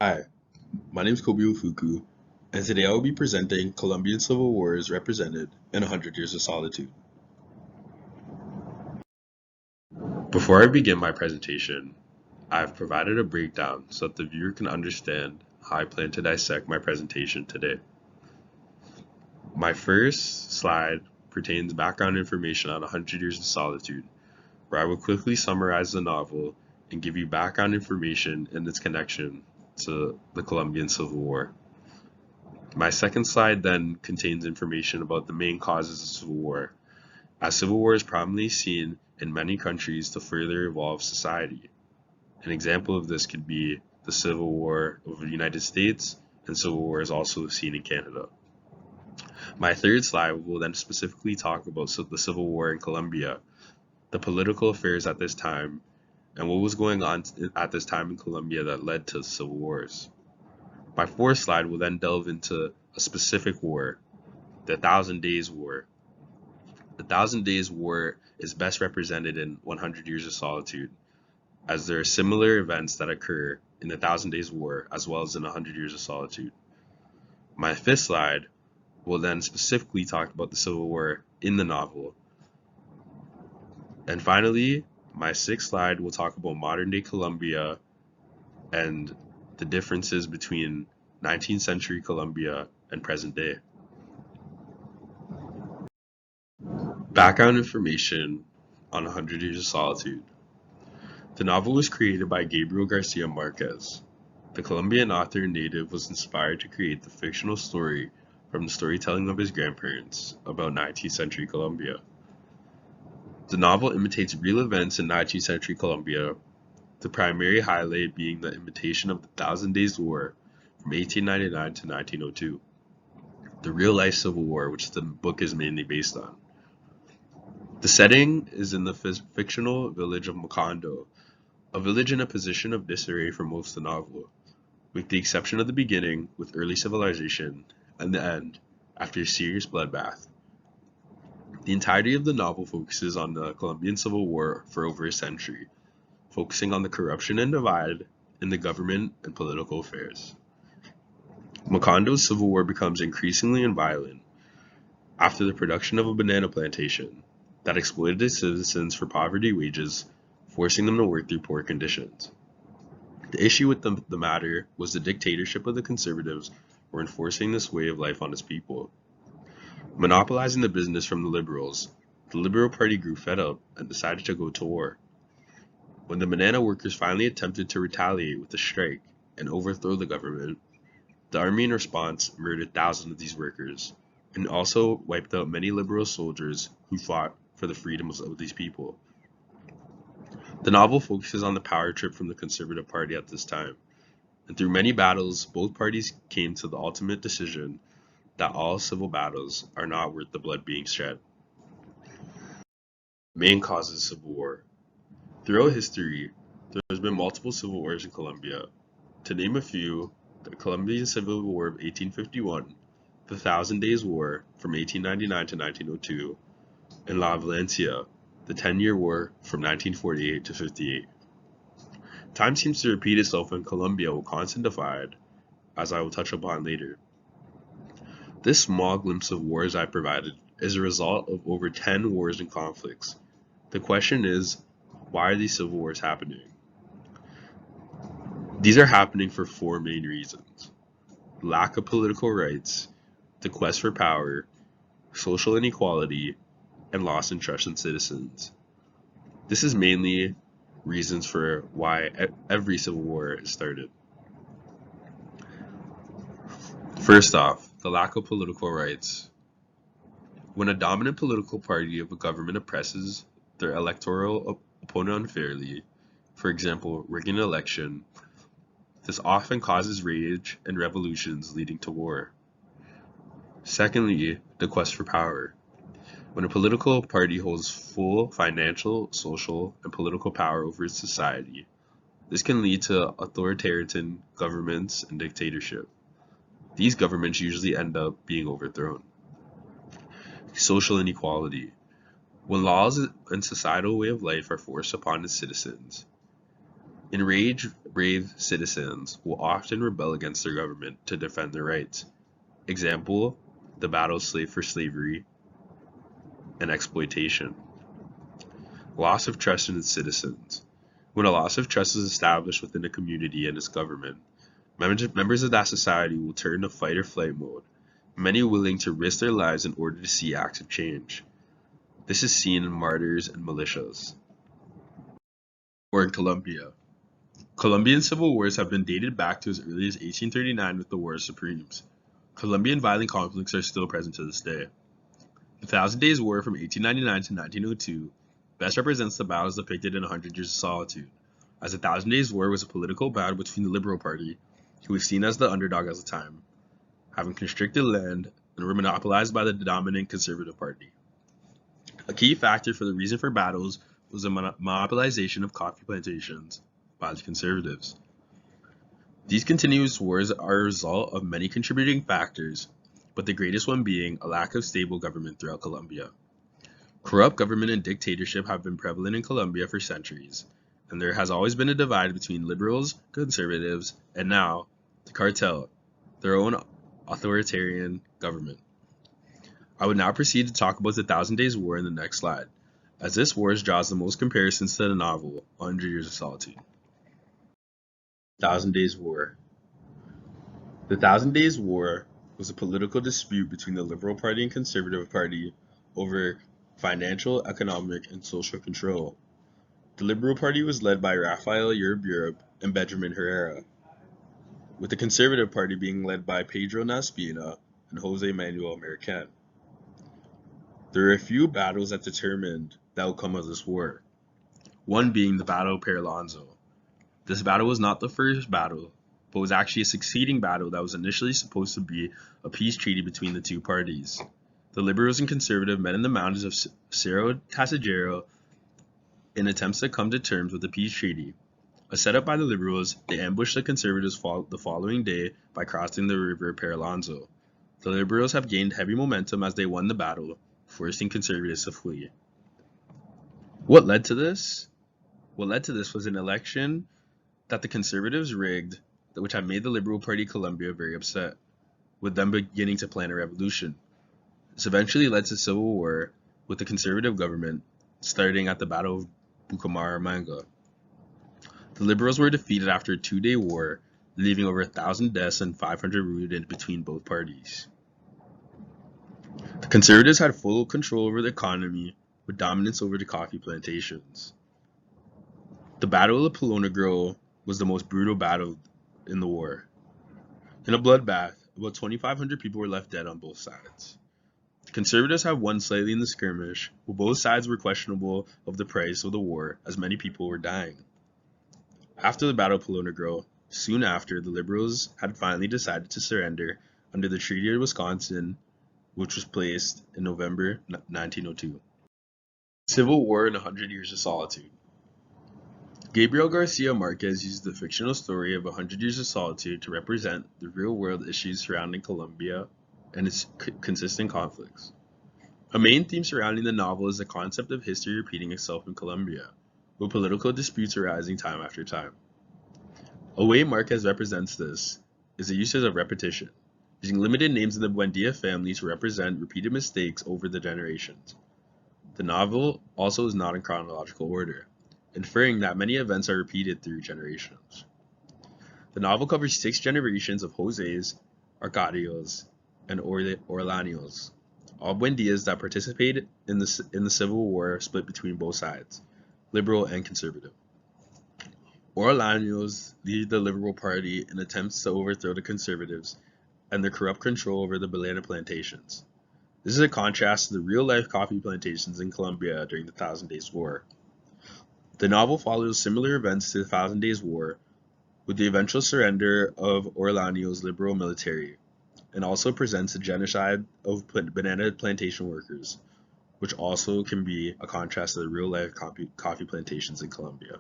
Hi, my name is Kobe Ufuku, and today I will be presenting Colombian Civil Wars represented in 100 Years of Solitude. Before I begin my presentation, I have provided a breakdown so that the viewer can understand how I plan to dissect my presentation today. My first slide pertains background information on 100 Years of Solitude, where I will quickly summarize the novel and give you background information and its connection to the Colombian Civil War. My second slide then contains information about the main causes of civil war, as civil war is prominently seen in many countries to further evolve society. An example of this could be the Civil War of the United States, and civil war is also seen in Canada. My third slide will then specifically talk about the Civil War in Colombia, the political affairs at this time, and what was going on at this time in Colombia that led to civil wars. My fourth slide will then delve into a specific war, the Thousand Days War. The Thousand Days War is best represented in 100 Years of Solitude, as there are similar events that occur in the Thousand Days War as well as in 100 Years of Solitude. My fifth slide will then specifically talk about the Civil War in the novel. And finally, my sixth slide will talk about modern day Colombia and the differences between 19th century Colombia and present day. Background information on 100 Years of Solitude. The novel was created by Gabriel Garcia Marquez. The Colombian author and native was inspired to create the fictional story from the storytelling of his grandparents about 19th century Colombia. The novel imitates real events in 19th century Colombia, the primary highlight being the imitation of the Thousand Days War from 1899 to 1902, the real-life Civil War which the book is mainly based on. The setting is in the fictional village of Macondo, a village in a position of disarray for most of the novel, with the exception of the beginning with early civilization and the end after a serious bloodbath. The entirety of the novel focuses on the Colombian Civil War for over a century, focusing on the corruption and divide in the government and political affairs. Macondo's civil war becomes increasingly violent after the production of a banana plantation that exploited its citizens for poverty wages, forcing them to work through poor conditions. The issue with the matter was the dictatorship of the conservatives were enforcing this way of life on its people. Monopolizing the business from the liberals, the Liberal Party grew fed up and decided to go to war. When the banana workers finally attempted to retaliate with a strike and overthrow the government, the army in response murdered thousands of these workers and also wiped out many liberal soldiers who fought for the freedoms of these people. The novel focuses on the power trip from the Conservative Party at this time, and through many battles, both parties came to the ultimate decision that all civil battles are not worth the blood being shed. Main causes of civil war. Throughout history, there has been multiple civil wars in Colombia. To name a few, the Colombian Civil War of 1851, the Thousand Days War from 1899 to 1902, and La Valencia, the 10-Year War from 1948 to 58. Time seems to repeat itself in Colombia with constant divide, as I will touch upon later. This small glimpse of wars I provided is a result of over 10 wars and conflicts. The question is, why are these civil wars happening? These are happening for four main reasons: lack of political rights, the quest for power, social inequality, and loss in trust in citizens. This is mainly reasons for why every civil war is started. First off, the lack of political rights. When a dominant political party of a government oppresses their electoral opponent unfairly, for example, rigging an election, this often causes rage and revolutions leading to war. Secondly, the quest for power. When a political party holds full financial, social, and political power over its society, this can lead to authoritarian governments and dictatorship. These governments usually end up being overthrown. Social inequality. When laws and societal way of life are forced upon its citizens, Enraged, brave citizens will often rebel against their government to defend their rights. Example, the battle slave for slavery and exploitation. Loss of trust in its citizens. When a loss of trust is established within a community and its government, members of that society will turn to fight or flight mode, many willing to risk their lives in order to see active change. This is seen in martyrs and militias. Or in Colombia. Colombian civil wars have been dated back to as early as 1839 with the War of Supremes. Colombian violent conflicts are still present to this day. The Thousand Days War from 1899 to 1902 best represents the battles depicted in 100 Years of Solitude, as the Thousand Days War was a political battle between the Liberal Party, who was seen as the underdog at the time, having constricted land and were monopolized by the dominant Conservative Party. A key factor for the reason for battles was the monopolization of coffee plantations by the Conservatives. These continuous wars are a result of many contributing factors, but the greatest one being a lack of stable government throughout Colombia. Corrupt government and dictatorship have been prevalent in Colombia for centuries, and there has always been a divide between liberals, conservatives, and now, the cartel, their own authoritarian government. I would now proceed to talk about the Thousand Days War in the next slide, as this war draws the most comparisons to the novel 100 Years of Solitude. Thousand Days War. The Thousand Days War was a political dispute between the Liberal Party and Conservative Party over financial, economic, and social control. The Liberal Party was led by Rafael Uriburu and Benjamin Herrera, with the Conservative Party being led by Pedro Naspina and Jose Manuel Marican. There are a few battles that determined the outcome of this war, one being the Battle of Peralonzo. This battle was not the first battle, but was actually a succeeding battle that was initially supposed to be a peace treaty between the two parties. The Liberals and Conservatives met in the mountains of Cerro Tasajero in attempts to come to terms with the peace treaty. As set up by the Liberals, they ambushed the Conservatives the following day by crossing the river Peralonzo. The Liberals have gained heavy momentum as they won the battle, forcing Conservatives to flee. What led to this? What led to this was an election that the Conservatives rigged, which had made the Liberal Party of Colombia very upset, with them beginning to plan a revolution. This eventually led to civil war, with the Conservative government starting at the Battle of Bucaramanga. The Liberals were defeated after a 2-day war, leaving over 1,000 deaths and 500 wounded between both parties. The Conservatives had full control over the economy, with dominance over the coffee plantations. The Battle of Polonagro was the most brutal battle in the war. In a bloodbath, about 2,500 people were left dead on both sides. The Conservatives had won slightly in the skirmish, but both sides were questionable of the price of the war, as many people were dying. After the Battle of Polonagro, soon after, the Liberals had finally decided to surrender under the Treaty of Wisconsin, which was placed in November 1902. Civil War in 100 Years of Solitude. Gabriel Garcia Marquez used the fictional story of 100 Years of Solitude to represent the real-world issues surrounding Colombia and its consistent conflicts. A main theme surrounding the novel is the concept of history repeating itself in Colombia, with political disputes arising time after time. A way Marquez represents this is the use of repetition, using limited names in the Buendia family to represent repeated mistakes over the generations. The novel also is not in chronological order, inferring that many events are repeated through generations. The novel covers 6 generations of Jose's, Arcadios, and Orlanios, all Buendias that participated in the Civil War split between both sides, liberal and conservative. Orlanios lead the Liberal Party in attempts to overthrow the conservatives and their corrupt control over the banana plantations. This is a contrast to the real-life coffee plantations in Colombia during the Thousand Days War. The novel follows similar events to the Thousand Days War, with the eventual surrender of Orlanios' liberal military, and also presents a genocide of banana plantation workers, which also can be a contrast to the real-life coffee plantations in Colombia.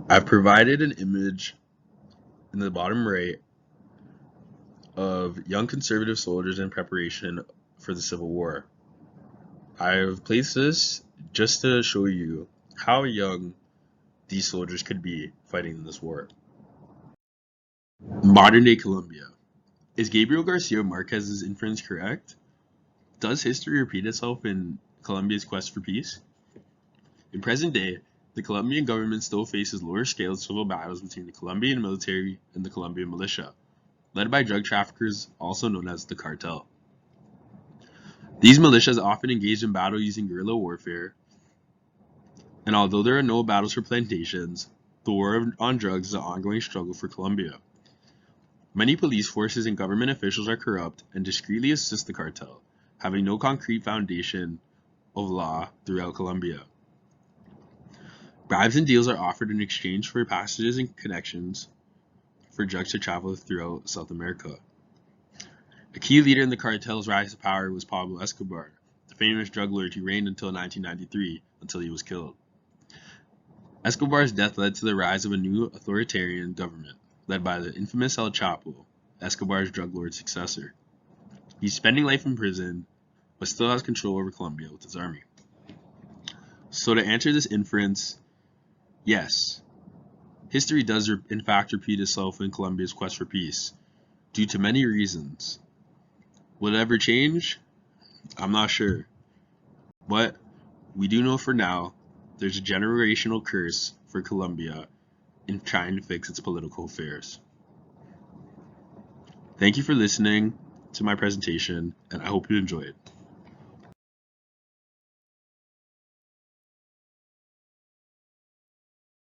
I've provided an image in the bottom right of young conservative soldiers in preparation for the Civil War. I have placed this just to show you how young these soldiers could be fighting in this war. Modern day Colombia. Is Gabriel Garcia Marquez's inference correct? Does history repeat itself in Colombia's quest for peace? In present day, the Colombian government still faces lower scale civil battles between the Colombian military and the Colombian militia, led by drug traffickers also known as the cartel. These militias often engage in battle using guerrilla warfare, and although there are no battles for plantations, the war on drugs is an ongoing struggle for Colombia. Many police forces and government officials are corrupt and discreetly assist the cartel, having no concrete foundation of law throughout Colombia. Bribes and deals are offered in exchange for passages and connections for drugs to travel throughout South America. A key leader in the cartel's rise to power was Pablo Escobar, the famous drug lord who reigned until 1993, until he was killed. Escobar's death led to the rise of a new authoritarian government, led by the infamous El Chapo, Escobar's drug lord successor. He's spending life in prison, but still has control over Colombia with his army. So to answer this inference, yes, history does in fact repeat itself in Colombia's quest for peace, due to many reasons. Will it ever change? I'm not sure. But we do know for now, there's a generational curse for Colombia in trying to fix its political affairs. Thank you for listening to my presentation, and I hope you enjoy it.